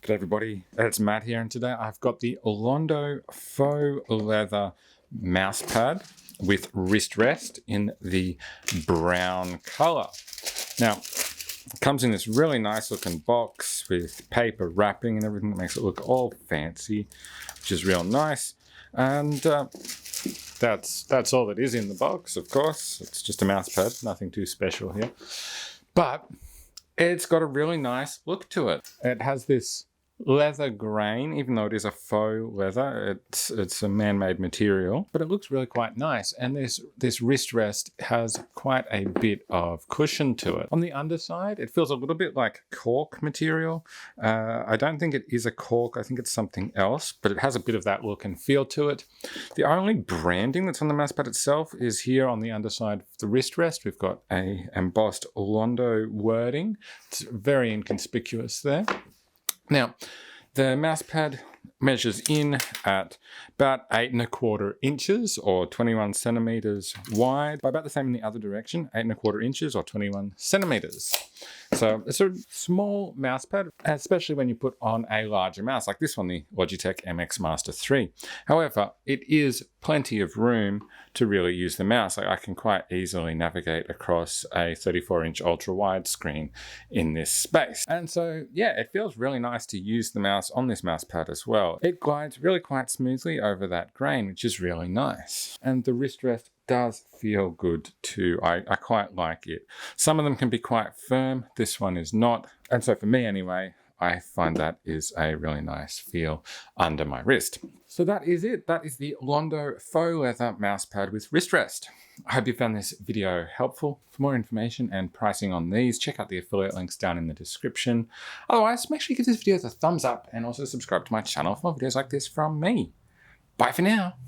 G'day everybody, it's Matt here, and today I've got the Londo faux leather mouse pad with wrist rest in the brown color. Now, it comes in this really nice looking box with paper wrapping and everything that makes it look all fancy, which is real nice. And that's all that is in the box, of course. It's just a mouse pad, nothing too special here. But it's got a really nice look to it. It has this leather grain, even though it is a faux leather. It's a man-made material, but it looks really quite nice. And this wrist rest has quite a bit of cushion to it. On the underside, it feels a little bit like cork material. I don't think it is a cork. I think it's something else, but it has a bit of that look and feel to it. The only branding that's on the mouse pad itself is here on the underside of the wrist rest. We've got a embossed Londo wording. It's very inconspicuous there. Now, the mouse pad measures in at about 8¼ inches or 21 centimeters wide, by about the same in the other direction, 8¼ inches or 21 centimeters. So it's a small mouse pad, especially when you put on a larger mouse like this one, the Logitech MX Master 3. However, it is plenty of room to really use the mouse. I can quite easily navigate across a 34-inch ultra-wide screen in this space. And so, yeah, it feels really nice to use the mouse on this mouse pad as well. It glides really quite smoothly over that grain, which is really nice. And the wrist rest does feel good too. I quite like it. Some of them can be quite firm. This one is not. And so for me anyway, I find that is a really nice feel under my wrist. So that is it. That is the Londo faux leather mouse pad with wrist rest. I hope you found this video helpful. For more information and pricing on these, check out the affiliate links down in the description. Otherwise, make sure you give this video a thumbs up and also subscribe to my channel for more videos like this from me. Bye for now.